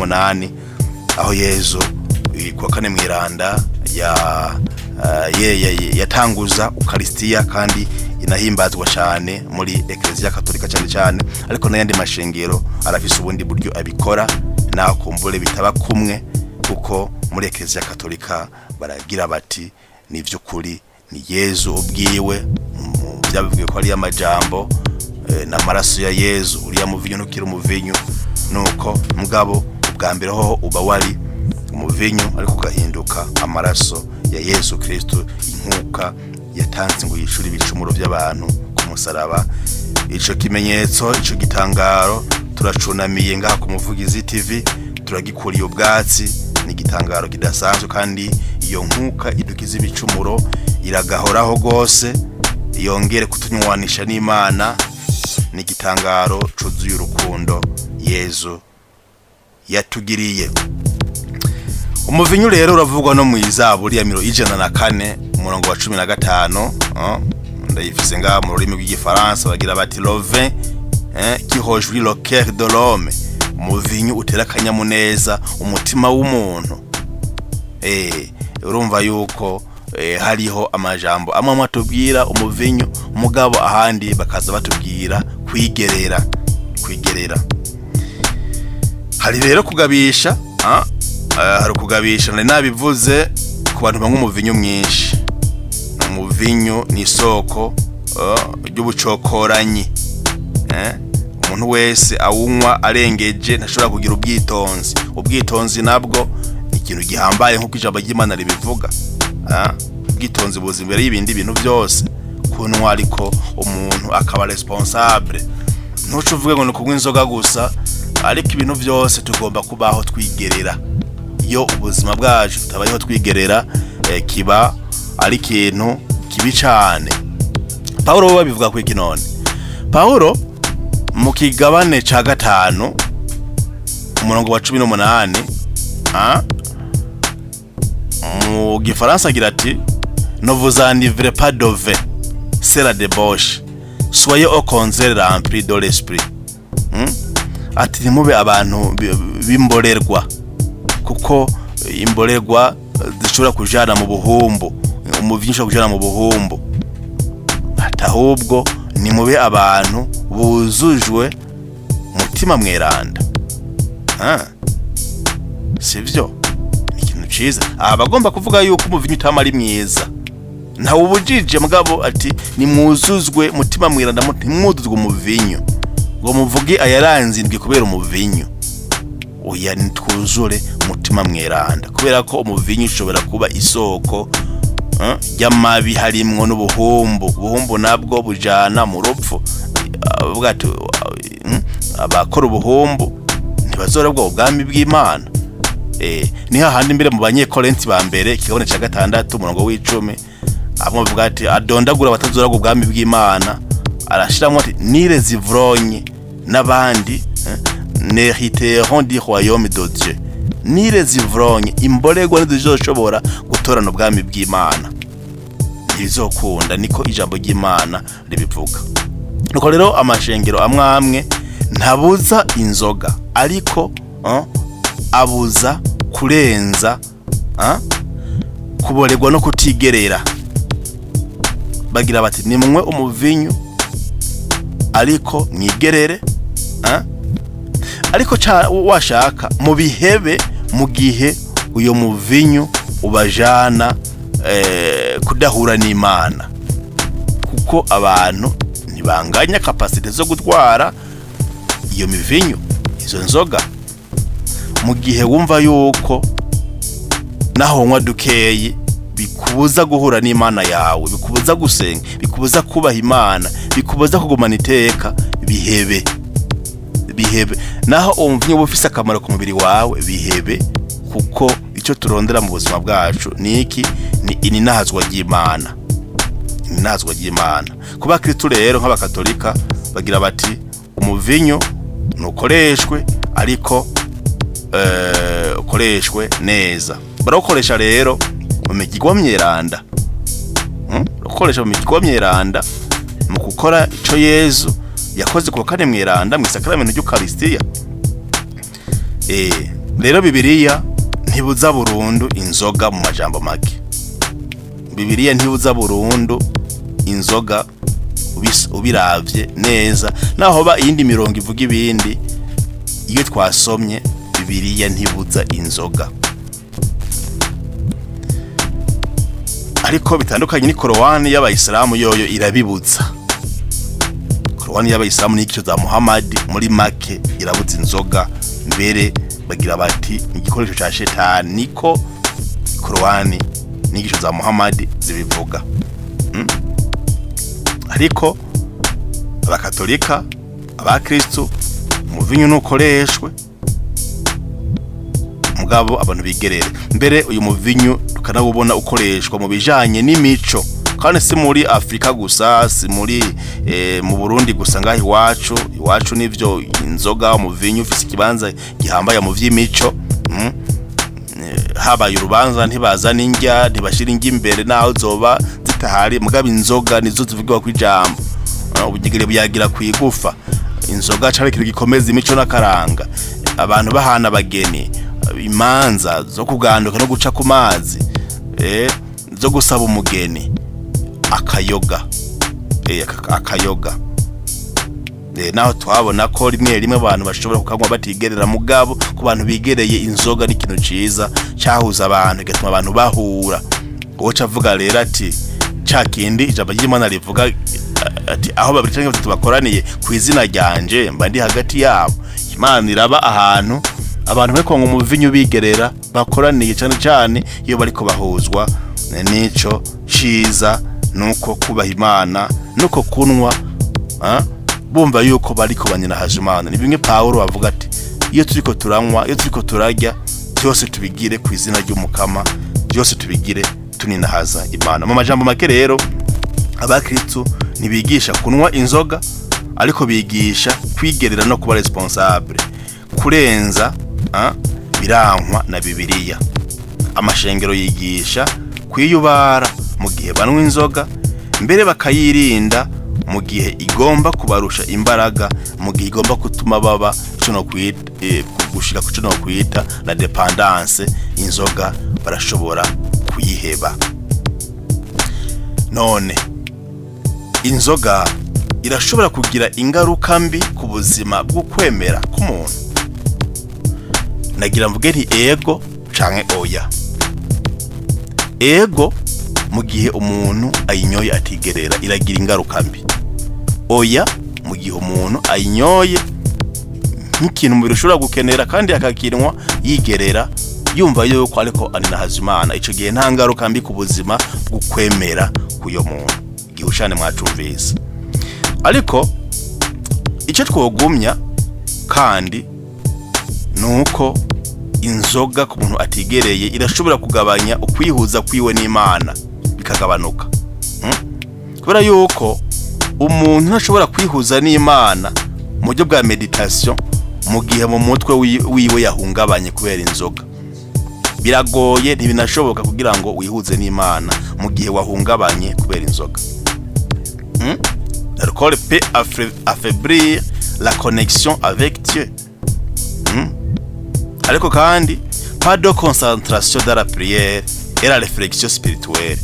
28, aho Yesu kuwa kane mwiranda yatanguza Ukaristiya kandi inahimbazwa cyane muri Ekleziya Katolika cyane cyane, ariko n'ayandi mashengero arafise ubundi buryo abikora, naho kumbure bitaba kumwe, kuko muri Ekleziya Katolika baragira bati ni vy'ukuri ni Yesu ubwiwe byabivuye ko ari amajambo n'amaraso ya Yesu uri yamuvinyu nukira umuvinyu, nuko mugabo ubwa mbere ho uba wari umuvinyu ariko ugahinduka amaraso ya Yesu Kristo, inkuka yatanze ngo yishuri ibicumuro by'abantu ku musaraba. Ico kimenyetso, ico gitangaro turacunamiye ngaha ku Muvugizi TV, turagikuriye ubwatsi, ni gitangaro kidasanzwe, kandi iyo nkuka idukiza ibicumuro iragahoraho gose, yongere kutunywanisha n'Imana, ni gitangaro cuzuye urukundo Yesu yatugiriye. Umuvinyu rero uravugwa no mu Izaburi ya 104 umurongo wa 15, ndayifise nga mu rurimi rw'igifaransa bagira bati le vin qui réjouit le cœur de l'homme, umuvinyu utera kanyamuneza umutima w'umuntu. Urumva yuko hariho amajambo amwe amatubwira umuvinyu, mugabo ahandi bakaza batubwira kwigerera. Hari rero kugabisha, hari kugabisha nari nabivuze ku bantu banywa umuvinyu mwinshi. Umuvinyu ni isoko ry'ubucokoranyi. Umuntu wese awunywa arengeje ntashobora kugira ubwitonzi nabwo ni ikintu gihambaye nk'uko ijambo ry'Imana ribivuga. Ubwitonzi buza imbere y'ibindi bintu byose. Kunywa ariko umuntu akaba responsable, ntuce uvuge ngo ni kunywa inzoga gusa, ariko ibintu byose tugomba kubaho twigerera. Iyo ubuzima bwacu tutabayeho twigerera, kiba ari ikintu kibi cyane. Paulo babivuga ku iki none? Paulo mu kigabane ca 5 umurongo wa 18 mu gifaransa agira ati ne vous enivrez pas de vin, c'est la débauche, soyez au contraire remplis de l'esprit. Ati nimube abantu bimborerwa, kuko imborerwa zishobora kujana mu buhumbu, umuvinyu ushobora kujana mu buhumbu. Ahubwo nimube abantu buzujwe mutima mweranda. Sivyo ni ikintu ciza. Abagomba kuvuga yuko umuvinyu utama ari mwiza, ntawe ubujije mugabo ati nimwuzuzwe mutima mweranda, ntimwuzuzwe umuvinyu ngo muvuge ayaranzindwe kubera umuvinyu. Oya, nitwuzure mutima mweranda, kubera ko umuvinyu ushobora kuba isoko y'amabi harimwo n'ubuhumbu nabwo bujana mu rupfu. Avuga ati abakora ubuhumbu ntibazora bwo ubwami bw'Imana. Ni hahandi mbere mu Banyekorinti ba mbere ikigabane ca 6 umurongo w'10 abo bavuga ati adondagura batazora bwo ubwami bw'Imana, arashiramo ati nire zivronye n'abandi n'hiteront du royaume de Dieu. Nire zivronye imborerwa ntizizoshobora gutorana ubwami bw'Imana, ntibizokunda. Niko ijambo ry'Imana ribivuga. Nuko rero amashengero amwe ntabuza inzoga, ariko abuza kurenza, kuborerwa no kutigerera. Bagira bati nimwe umuvinyu ariko mwigerere, ariko washaka mu bihebe mu gihe uyo muvinyu ubajana kudahura n'Imana, kuko abantu ntibanganya capacity zo gutwara iyo mivinyu, izo nzoga. Mu gihe wumva yuko naho unywa dukeyi bikubuza guhura n'Imana yawe, bikubuza gusenga, bikubuza kubaha Imana, bikubuza kugumana iteka, bihebe. Naho umuvinyu bufise akamaro ku mubiri wawe, bihebe, kuko icyo turondera mu buzima bwacu ni iki? Ni ininazwa ry'Imana. Kuba Kristo rero nk'abakatolika bagira bati umuvinyu nukoreshwe, ariko ukoreshwe neza. Barawukoresha rero mu migirwa myeranda, mu gukora ico Yesu yakoze ku kane mweranda mu isakaramentu ry'Ukaristiya. Rero Bibiliya ntibuza burundu inzoga mu majambo make. Bibiliya ntibuza burundu inzoga ubiravye neza, naho ba iyindi mirongo ivuga ibindi. Iyo twasomye Bibiliya ntibuza inzoga, ariko bitandukanye ni Korowani y'Abayisilamu, yoyo irabibuza. Korowani y'Abayisilamu ni igico za Muhammad, muri make irabuza inzoga. Mbere bagira bati igikoresho ca shetani. Niko Korowani n'igico za Muhammad zibivuga. Ariko abakatolika, abakristo, umuvinyu nukoreshwe mugabo abantu bigerere. Mbere uyu muvinyu tukanawubona ukoreshwa mu bijanye n'imico, kandi si muri Afrika gusa, si muri mu Burundi gusa. Ngaho iwacu nivyo inzoga, umuvinyu ufise ikibanza gihambaye mu vy'imico. Habaye urubanza ntibazana indya, ntibashira indya imbere naho zoba zitahari, mugabo inzoga nizo zivugwa ku ijambo. Ubugigire buyagira kwigufa. Inzoga cyari ikintu gikomeza imico n'akaranga. Abantu bahana abageni, imanza zo kuganduka no guca ku mazi, zo gusaba umugeni, akayoga. Naho twabona ko rimwe abantu bashobora kukanywa batigerera, mugabo ku bantu bigereye inzoga ni ikintu ciza cyahuza abantu, gatuma abantu bahura. Uwo cavuga rero ati ca kindi ijambo ry'Imana rivuga ati aho babiri canke batatu bakoraniye ku izina ryanje mba ndi hagati yabo. Imana iraba ahantu abantu bariko ngo muvinyu bigerera bakoraniye cyane iyo bariko bahuzwa nico ciza nuko kubaha Imana nuko kunwa bumva yuko bariko banyinahaje Imana. Ni bimwe Paulo avuga ati iyo turiko turanywa iyo turiko turarya byose tubigire ku izina ry'Umukama, byose tubigire tuninahaza Imana. Mu majambo make rero abakristo nibigisha kunwa inzoga ariko bigisha kwigerera no kuba responsable kurenza birankwa na Bibiliya. Amashengero yigisha kwiyubara mu gihe banwa inzoga mbere bakayirinda mu gihe igomba kubarusha imbaraga, mu gihe igomba kutuma baba gushika ku cyo kwita la dependance. Inzoga barashobora kuyiheba. None inzoga irashobora kugira ingaruka mbi ku buzima bwo kwemera k'umuntu. Nagira mvuge nti ego canke oya. Ego mu gihe umuntu ayinyoye atigerera iragira ingaruka mbi. Oya mu gihe umuntu ayinyoye nk'ikintu mu birushobora gukenera kandi akakinwa yigerera yumva yuko ariko aninahaza Imana, ico gihe nta ngaruka mbi ku buzima bwo kwemera kuyo muntu. Gihushane mwacumvise. Ariko icyo twogumya kandi nuko inzoga ku muntu atigereye irashobora kugabanya ukwihuza kwiwe n'Imana bikagabanuka. Kubera yuko umuntu ntashobora kwihuza n'Imana mu buryo bwa meditation mu gihe mu mutwe wiwe yahungabanye kubera inzoga. Biragoye ntibinashoboka kugira ngo wihuze n'Imana mu gihe wahungabanye kubera inzoga. L'alcool peut affaiblir la connexion avec Dieu. Ariko kandi pas de concentration dans la prière et la réflexion spirituelle.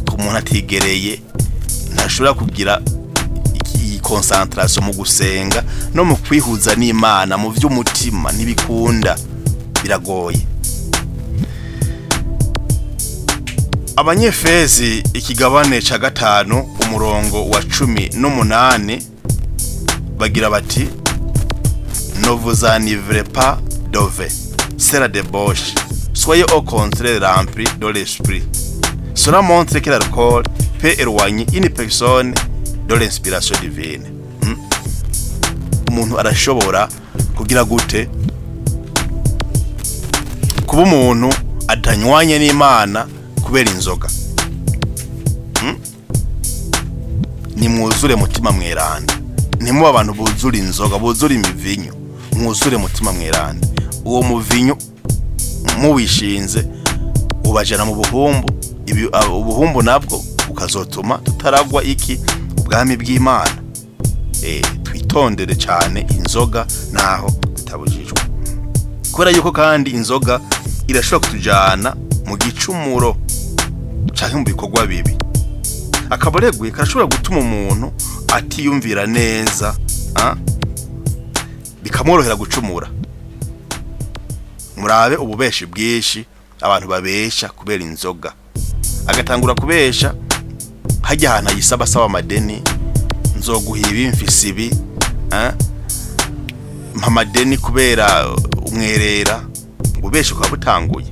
Ku muntu atigereye ntashobora kugira iyi concentration mu gusenga no mu kwihuza n'Imana mu vy'umutima ntibikunda, biragoye. Abanyefezi ikigabane ca 5 umurongo wa 18 bagira bati ne vous enivrez pas de vin, c'est la débauche, soyez au contraire remplis de l'esprit. Cela montre que l'alcool peut éloigner une personne de l'inspiration divine. Umuntu arashobora kugira gute kuba umuntu atanywanye n'Imana kubera inzoga. Nimwuzure mutima mweranda, nimuba abantu buzura inzoga, buzura imivinyo, mwuzure mutima mweranda. Uwo muvinyo muwishinze ubajana mu buhumbu, ubuhumbu nabwo ukazotuma tutaragwa iki ubwami bw'Imana. Twitondere cyane inzoga naho tutabujijwe, kubera yuko kandi inzoga irashobora kutujana mu gicumuro canke mu bikorwa bibi. Akaboregwe karashobora gutuma umuntu atiyumvira neza, bikamworohera gucumura. Murabe ububeshi bwinshi abantu babesha kubera inzoga, agatangura kubesha hajya ahantu ayisaba amadeni, nzoguhiba mfise ibi, mpamadeni kubera umwerera. Ububesha ukaba butanguye,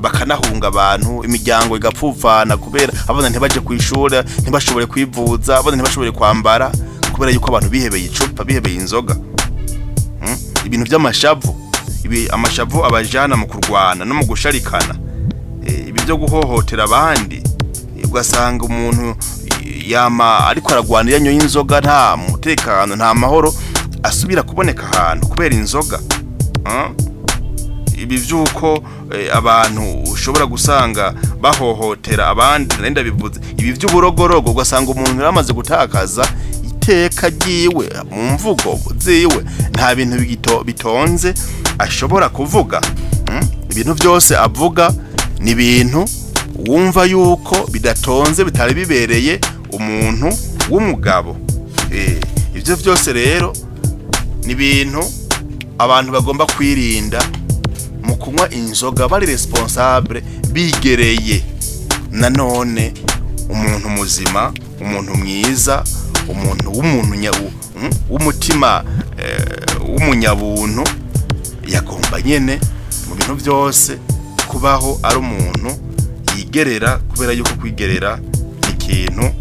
bakanahunga abantu, imiryango igapfuvana kubera abana ntibaje kwishura, ntibashobore kwivuza, abana ntibashobore kwambara kubera yuko abantu bihebeye icupa, bihebeye inzoga. Ibintu by'amashavu, amashavu abajana mu kurwana no mu gusharikana, ibi byo guhohotera abandi, ugasanga umuntu yama ariko aragwanira nyo y'inzoga, nta mutekano nta mahoro asubira kuboneka ahantu kubera inzoga. Ibi byuko abantu ushobora gusanga bahohotera abandi, nenda bivuze ibi by'uburogorogo, ugasanga umuntu yaramaze gutakaza iteka ryiwe mu mvugo ziwe, nta bintu bitonze ashobora kuvuga. Ibintu byose avuga ni ibintu wumva yuko bidatonze, bitari bibereye umuntu w'umugabo. Ibyo byose rero ni ibintu abantu bagomba kwirinda mu kunywa inzoga, bari responsable, bigereye nanone umuntu muzima, umuntu mwiza, umuntu w'umutima w'umunyabuntu yagomba nyene mu bintu byose kubaho ari umuntu yigerera, kubera yuko kwigerera ni ikintu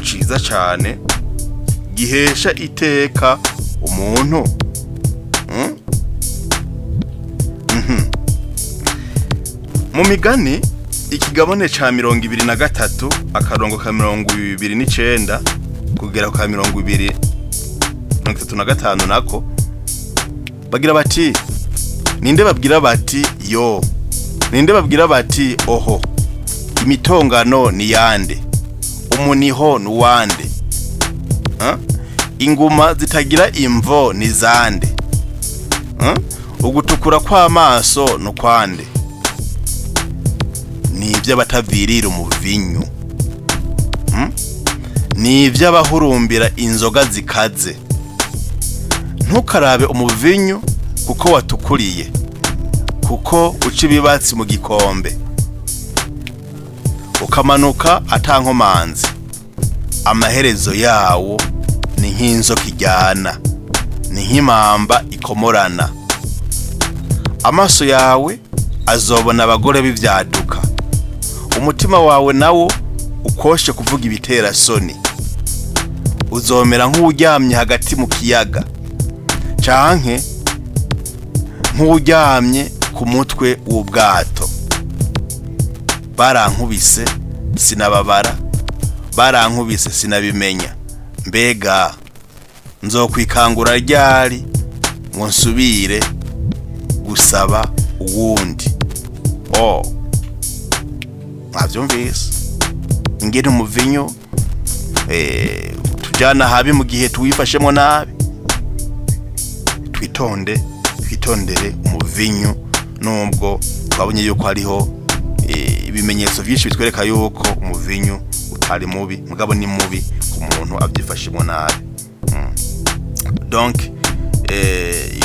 ciza cyane gihesha iteka umuntu. Mu migani ikigabane ca 23 akarongo ka 29 kugera ka 35 nako bagira bati ninde babwira bati yo, ninde babwira bati oho, imitongano ni yande, umuniho nuwande, inguma zitagira imvo ni zande, ugutukura kw'amaso no kwande, ni ivy'abatavirira umuvinyu, ni ivy'abahurumbira inzoga zikaze. Ntukarabe umuvinyu kuko watukuriye, kuko uca ibibatsi mu gikombe ukamanuka atankomanzi, amaherezo yawo ni nk'inzoka ijyana, ni nk'imamba ikomorana. Amaso yawe azobona abagore b'ivyaduka, umutima wawe nawo ukoshe kuvuga ibitera soni. Uzomera nk'uryamye hagati mu kiyaga, canke nk'uryamye ku mutwe w'ubwato. Barankubise sinababara, barankubise sinabimenya, mbega nzokwikangura ryari ngo nsubire gusaba uwundi? Mwavyumvise ingene umuvinyu tujana habi mu gihe tuwifashemo nabi. Twitondere umuvinyu, nubwo twabonye yuko hariho ibimenyetso byinshi bitwereka yuko umuvinyu utari mubi, mugabo ni mubi ku muntu abyifashemo nabi. Donc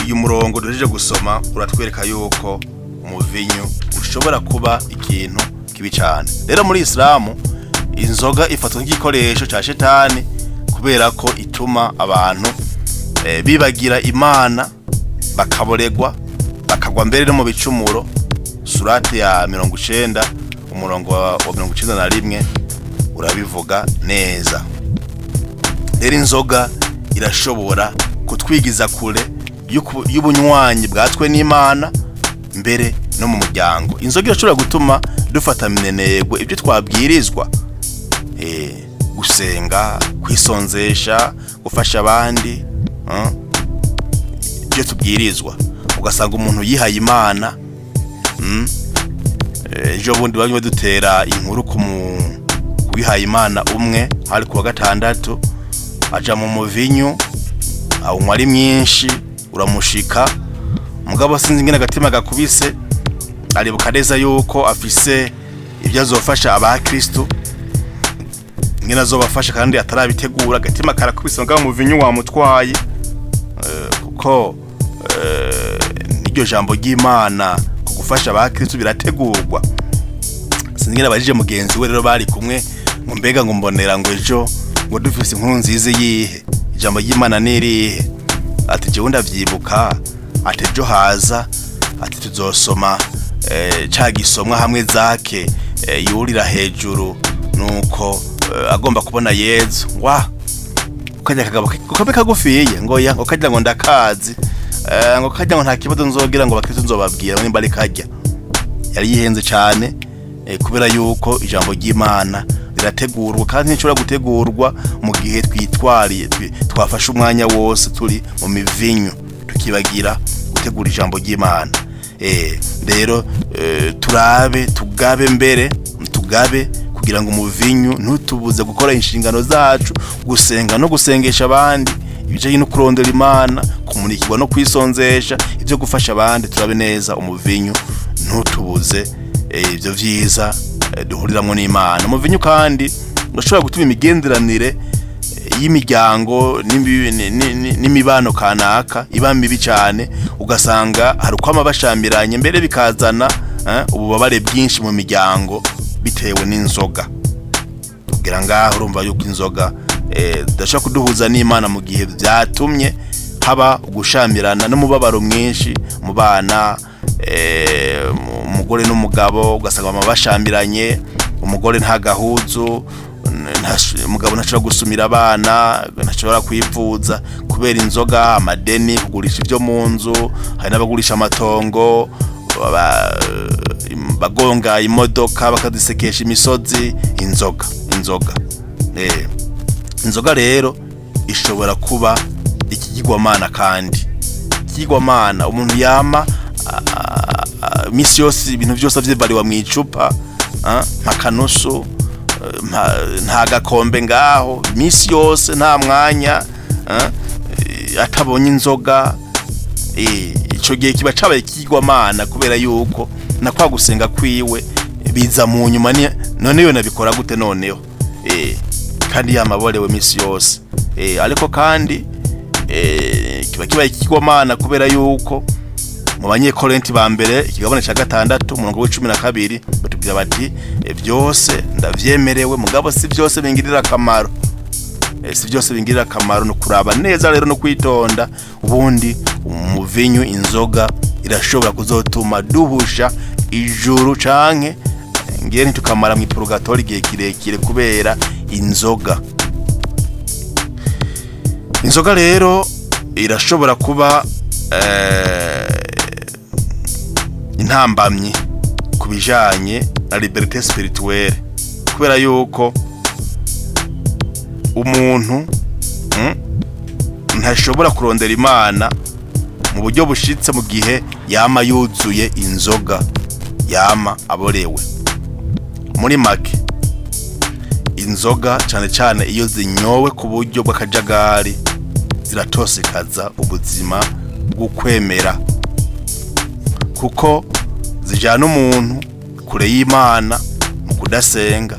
uyu murongo duhejeje gusoma uratwereka yuko umuvinyu ushobora kuba ikintu kibi cyane. Rero muri Islamu inzoga ifatwa nk'igikoresho cya shetani, kubera ko ituma abantu bibagira Imana, bakaboregwa, bakagwa mbere no mu bicumuro. Surati ya 90 umurongo wa 91 urabivuga neza. Rero inzoga irashobora kutwigiza kure y'ubunywanyi bwatwe n'Imana, mbere no mu muryango. Inzoga irashobora gutuma dufata minenegwe ibyo twabwirizwa, gusenga, kwisonzesha, gufasha abandi, ibyo tubwirizwa. Ugasanga umuntu yihaye Imana, ejo bundi bamwe dutera inkuru ku wihaye Imana umwe, hari kuwa gatandatu aja mu muvinyu, awunywa ari mwinshi uramushika, mugabo sinzi ingene agatima gakubise, aribuka neza yuko afise ibyo azofasha abakristo, ingene azobafasha kandi atarabitegura. Agatima karakubise, mugabo umuvinyu wamutwaye, kuko niryo jambo ry'Imana ku gufasha abakristo birategurwa. Sinzi ingene abajije mugenzi we rero bari kumwe, ngo mbega ngo mbonera ngo ejo ngo dufise inkuru nziza yihe, ijambo ry'Imana nirihe? Ati je ndavyibuka, ati ejo haza, ati tuzosoma ca gisomwa hamwe zake yurira hejuru, nuko agomba kubona Yezu. Ukajya kagabo kuko kagufiye ngo ya ukajya ngo ndakazi, ngo kajya ngo nta kibazo nzogira ngo bakristo nzobabwira nimba ari kajya. Yari yihenze cyane, kubera yuko ijambo ry'Imana rirategurwa, kandi nshobora gutegurwa mu gihe twitwariye, twafashe umwanya wose turi mu mivinyu, tukibagira gutegura ijambo ry'Imana. Rero turabe tugabe mbere, tugabe kugira ngo umuvinyu ntutubuze gukora inshingano zacu, gusenga no gusengesha abandi, ibijanye no kurondera Imana, kumurikirwa no kwisonzesha, ibyo gufasha abandi. Turabe neza umuvinyu ntutubuze ibyo vyiza duhuriramwo n'Imana. Umuvinyu kandi urashobora gutuma imigenderanire y'imiryango n'imibano kanaka iba mibi cyane, ugasanga hari uko amabashamiranye mbere bikazana ububabare bwinshi mu miryango bitewe n'inzoga. Kugira ngaho urumva yuko inzoga dashaka kuduhuza n'Imana mu gihe byatumye haba gushamirana n'umubabaro mwinshi mu bana, umugore n'umugabo ugasanga bashambiranye, umugore nta gahuzu, umugabo ntashobora gusumira abana, ntashobora kwivuza kubera inzoga, amadeni, kugurisha ibyo mu nzu, hari n'abagurisha amatongo, bagonga imodoka bakazisekesha imisozi. Inzoga rero ishobora kuba ikigirwamana, kandi ikigirwamana umuntu yama misi yose ibintu byose avyibariwa mu icupa, nta kanusu, nta gakombe ngaho, misi yose nta mwanya atabonye inzoga. Ico gihe kiba cabaye ikigirwamana, kubera yuko na kwa gusenga kwiwe biza mu nyuma. None yo nabikora gute noneho? Kandi yamaborewe misi yose. Ariko kandi kiba ikigirwamana kubera yuko mu Banyekorinti ba mbere ikigabane ca 6 umurongo w'12 batubwira bati byose ndavyemerewe, mugabo si byose bingirira akamaro. Si byose bingirira akamaro, no kuraba neza rero no kwitonda. Ubundi umuvinyu, inzoga irashobora kuzotuma duhusha ijuru, canke ngiye nitukamara mu purgatori igihe kirekire kubera inzoga. Inzoga rero irashobora kuba intambamyi kubijanye na liberté spirituelle, kubera yuko umuntu ntashobora kurondera Imana mu buryo bushitse mu gihe yama yuzuye inzoga, yama aborewe. Muri make, inzoga cyane cyane iyo zinyowe ku buryo bw'akajagari ziratosekaza ubuzima bw'ukwemera, kuko zijana umuntu kure y'Imana mu kudasenga,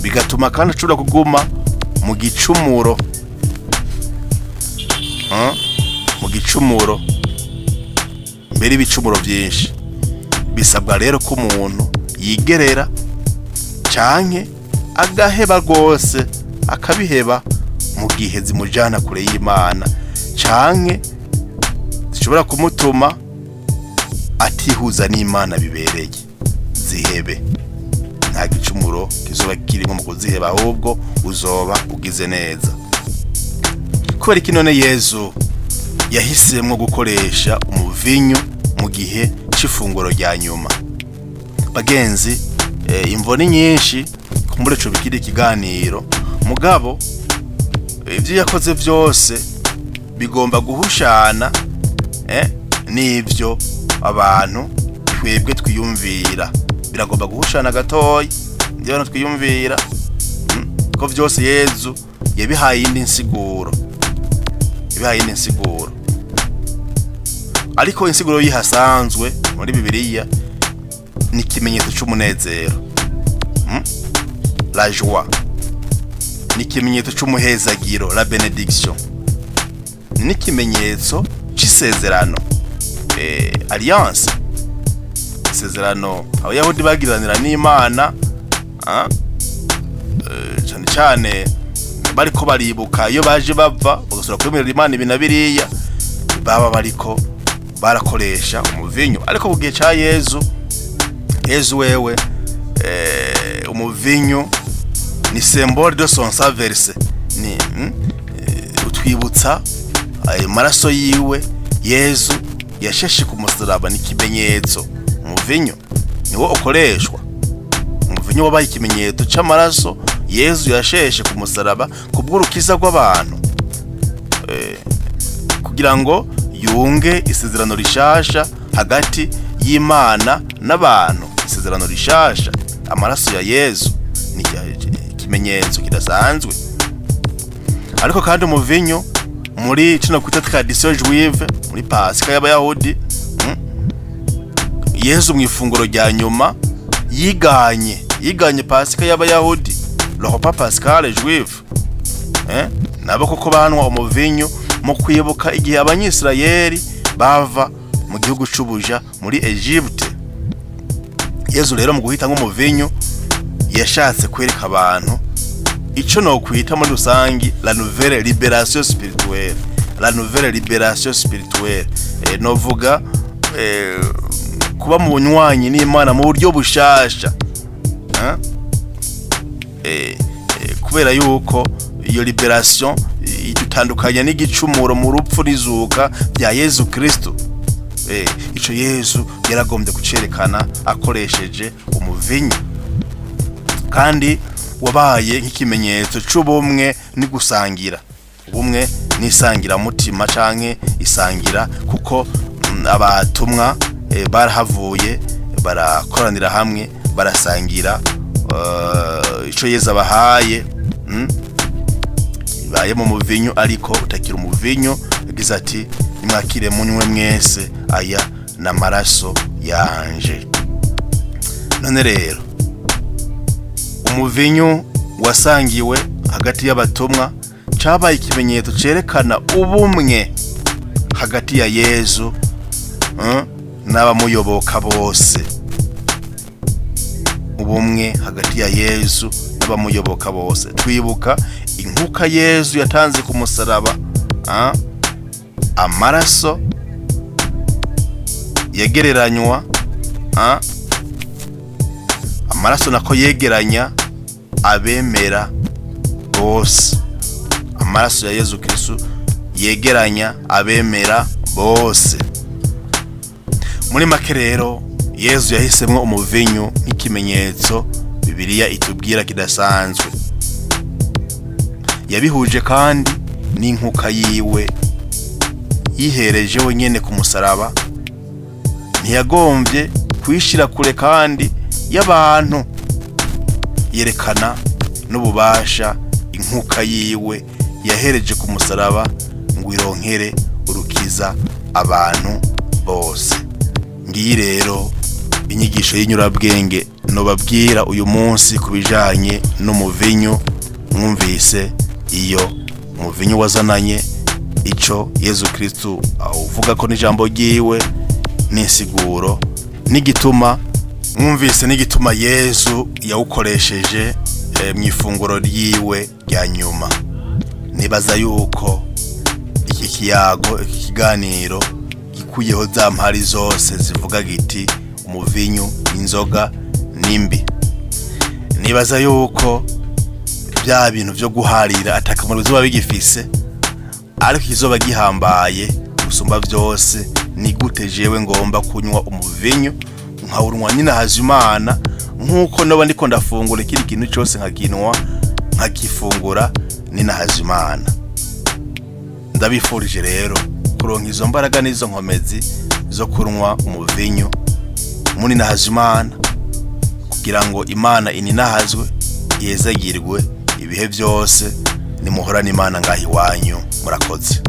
bigatuma kandi ashobora kuguma mu gicumuro, mbere ibicumuro byinshi. Bisabwa rero ko umuntu yigerera canke agaheba rwose, akabiheba mu gihe zimujana kure y'Imana, canke zishobora kumutuma atihuza n'Imana bibereye. Zihebe, nta gicumuro kizoba kirimo mu kuziheba, ahubwo uzoba ugize neza. Kubera iki none Yezu yahisemwo gukoresha umuvinyu mu gihe c'ifunguro rya nyuma? Bagenzi, imvoni nyinshi kumbure co bikiri ikiganiro, mugabo ivyo yakoze vyose bigomba guhushana n'ivyo abantu twebwe twiyumvira. Biragomba guhushana gatoyi ndibona twiyumvira ko vyose Yezu yabihaye indi nsiguro, ariko insiguro yihasanzwe muri Bibiliya ni ikimenyetso c'umunezero, la joie, ni ikimenyetso c'umuhezagiro, la benediction, ni ikimenyetso c'isezerano, alliance, isezerano Abayahudi bagiranira n'Imana, cyane cyane bariko baribuka iyo baje bava bagasura kwemerera Imana ibintu biriya, baba bariko barakoresha umuvinyu. Ariko mu gihe ca Yezu wewe, umuvinyu ni symbole de son sang versé, ni utwibutsa ayo maraso yiwe Yezu yasheshe ku musaraba. Ni ikimenyetso, umuvinyu niwo ukoreshwa. Umuvinyu wabaye ikimenyetso c'amaraso Yezu yasheshe ku musaraba kubw'urukiza rw'abantu, kugira ngo yunge isezerano rishasha hagati y'Imana n'abantu. Isezerano rishasha, amaraso ya Yezu ni ikimenyetso kidasanzwe. Ariko kandi umuvinyu muri kino kwita tradition juive, muri Pasika y'Abayahudi, Yezu mu ifunguro rya nyuma yiganye Pasika y'Abayahudi, le repas pascal juif, nabo koko banwa umuvinyu mu kwibuka igihe Abanyisirayeli bava mu gihugu c'ubuja muri Egypte. Yezu rero mu guhita nk'umuvinyu yashatse kwereka abantu ico no kwita muri rusangi la nouvelle libération spirituelle, la nouvelle libération spirituelle. Novuga kuba mu bunywanyi n'Imana mu buryo bushasha, kubera yuko iyo liberation idutandukanya n'igicumuro mu rupfu n'izuka bya Yezu Kristo. Ico Yezu yaragombye kucerekana akoresheje umuvinyu, kandi wabaye nk'ikimenyetso c'ubumwe ni gusangira, ubumwe n'isangira mutima canke isangira, kuko abatumwa barahavuye barakoranira hamwe barasangira ico Yezu abahaye. Baye mu muvinyu ariko utakira umuvinyu, yagize ati nimwakire munywe mwese, aya n'amaraso yanje. None rero umuvinyu wasangiwe hagati y'abatumwa cabaye ikimenyetso cerekana ubumwe hagati ya Yezu n'abamuyoboka bose, ubumwe hagati ya Yezu n'abamuyoboka bose. Twibuka inkuka Yezu yatanze ku musaraba, amaraso yegereranywa, amaraso nako yegeranya abemera bose. Amaraso ya Yezu Kristo yegeranya abemera bose. Muri make rero Yezu yahisemwo umuvinyu nk'ikimenyetso Bibiliya itubwira kidasanzwe. Yabihuje kandi n'inkuka yiwe yihereje wenyene ku musaraba. Ntiyagombye kwishira kure kandi y'abantu, yerekana n'ububasha inkuka yiwe yahereje ku musaraba ngo ironkere urukiza abantu bose. Ngiyi rero inyigisho y'inyurabwenge nobabwira uyu munsi kubijanye n'umuvinyu. Mwumvise iyo umuvinyu wazananye ico Yezu Kristo uvuga ko n'ijambo ryiwe n'insiguro n'igituma. Mwumvise n'igituma Yezu yawukoresheje mw'ifunguro ryiwe rya nyuma. Nibaza yuko iki kiganiro gikuyeho za mpari zose zivuga giti umuvinyu inzoga nimbi. Nibaza yuko bya bintu byo guharira atakamaro bizoba bigifise, ariko kizoba gihambaye gusumba byose ni gute jewe ngomba kunywa umuvinyu nkawunywa nyina hazimana, nkuko noba ndiko ndafungura ikindi kintu cyose nkaginwa nkagifungura nina hazimana. Ndabifurije rero kuronka izo mbaraga n'izo nkomezi zo kunywa umuvinyu muri na hazimana, kugira ngo Imana ininahazwe yezagirwe ibihe byose. Nimuhorana Imana ngahi wanyu. Murakoze.